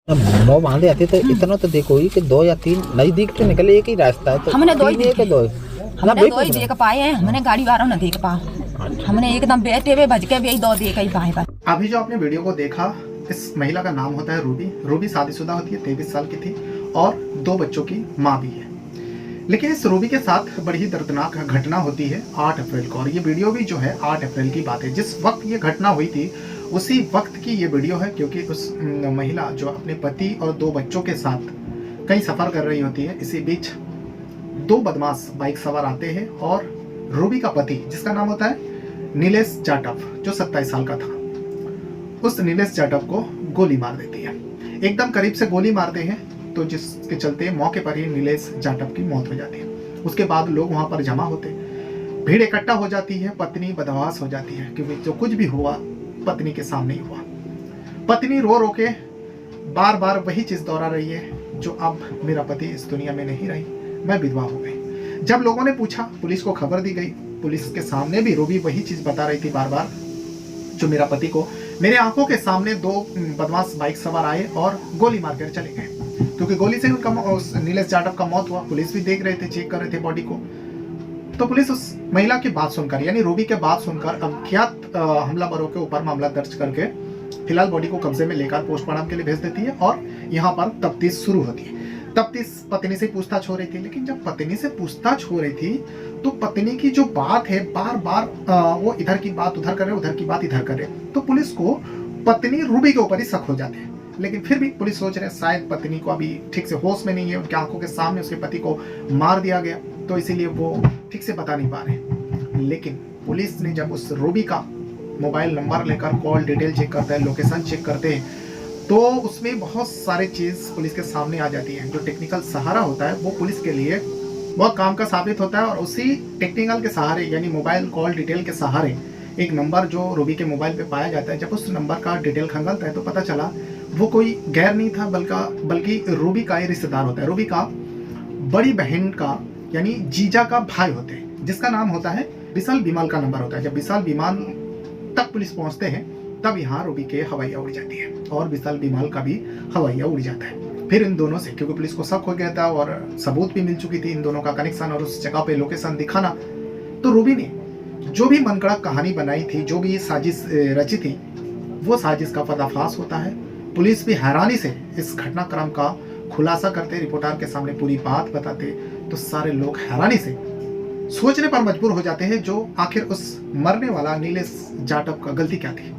नौ बांधे आते तो इतना तो देखो ही कि 2 या 3 नजदीक तो निकले, एक ही रास्ता है तो हमने दो ही देखे। दो हमने दो ही देख पाए हैं, हमने गाड़ी वालों न देख पा। हमने एकदम बेटे हुए भज के भी दो देख ही पाए। बस अभी जो आपने वीडियो को देखा, इस महिला का नाम होता है रूबी। रूबी शादीशुदा होती है, 23 साल की थी और 2 बच्चों की माँ भी है। लेकिन इस रूबी के साथ बड़ी ही दर्दनाक घटना होती है 8 अप्रैल को, और ये वीडियो भी जो है 8 अप्रैल की बात है। जिस वक्त ये घटना हुई थी उसी वक्त की ये वीडियो है, क्योंकि उस महिला जो अपने पति और 2 बच्चों के साथ कहीं सफ़र कर रही होती है। इसी बीच 2 बदमाश बाइक सवार आते हैं और रूबी का पति, जिसका नाम होता है नीलेश जाटव, जो 27 साल का था, उस नीलेश जाटव को गोली मार देती है। एकदम करीब से गोली मारते हैं, तो जिसके चलते मौके पर ही नीलेश जाटव की मौत हो जाती है। उसके बाद लोग वहां पर जमा होते, भीड़ इकट्ठा हो जाती है, पत्नी बदहवास हो जाती है, क्योंकि जो कुछ भी हुआ पत्नी के सामने ही हुआ। पत्नी रो रो के बार बार वही चीज दोहरा रही है, जो अब मेरा पति इस दुनिया में नहीं रही, मैं विधवा हो गई। जब लोगों ने पूछा, पुलिस को खबर दी गई, पुलिस के सामने भी रूबी वही चीज बता रही थी बार बार, जो मेरा पति को मेरे आंखों के सामने 2 बदमाश बाइक सवार आए और गोली मारकर चले गए। क्योंकि गोली से उनका नीलेश जाटव का मौत हुआ। पुलिस भी देख रहे थे, चेक कर रहे थे बॉडी को। तो पुलिस उस महिला की बात सुनकर, यानी रूबी के बात सुनकर, अज्ञात हमलावरों के ऊपर मामला दर्ज करके फिलहाल बॉडी को कब्जे में लेकर पोस्टमार्टम के लिए भेज देती है और यहाँ पर तफ्तीश शुरू होती है। तफ्तीश पत्नी से पूछताछ हो रही थी, लेकिन जब पत्नी से पूछताछ हो रही थी तो पत्नी की जो बात है, बार बार वो इधर की बात उधर करे, उधर की बात इधर करे, तो पुलिस को पत्नी रूबी के ऊपर ही शक हो जाते हैं। लेकिन फिर भी पुलिस सोच रहे हैं शायद पत्नी को अभी ठीक से होश में नहीं है, उनकी आंखों के सामने उसके पति को मार दिया गया, तो इसीलिए वो ठीक से बता नहीं पा रहे। लेकिन पुलिस ने जब उस रूबी का मोबाइल नंबर लेकर कॉल डिटेल चेक करते हैं, लोकेशन चेक करते हैं, तो उसमें बहुत सारे चीज पुलिस के सामने आ जाती है। जो टेक्निकल सहारा होता है वो पुलिस के लिए बहुत काम का साबित होता है, और उसी टेक्निकल के सहारे, यानी मोबाइल कॉल डिटेल के सहारे, एक नंबर जो रूबी के मोबाइल पे पाया जाता है, जब उस नंबर का डिटेल खंगालता है तो पता चला वो कोई गैर नहीं था, बल्कि रूबी का ही रिश्तेदार होता है। रूबी का बड़ी बहन का, यानी जीजा का भाई होते हैं, जिसका नाम होता है विशाल विमल का नंबर होता है। जब विशाल विमान तक पुलिस पहुंचते हैं, तब यहाँ रूबी के हवाइया उड़ जाती है और विशाल विमल का भी हवाइया उड़ जाता है। फिर इन दोनों से, क्योंकि पुलिस को शक हो गया था और सबूत भी मिल चुकी थी इन दोनों का कनेक्शन और उस जगह पे लोकेशन दिखाना, तो रूबी ने जो भी मनगढ़ंत कहानी बनाई थी, जो भी साजिश रची थी, वो साजिश का पर्दाफाश होता है। पुलिस भी हैरानी से इस घटनाक्रम का खुलासा करते, रिपोर्टर के सामने पूरी बात बताते, तो सारे लोग हैरानी से सोचने पर मजबूर हो जाते हैं, जो आखिर उस मरने वाला नीलेश जाटव का गलती क्या थी।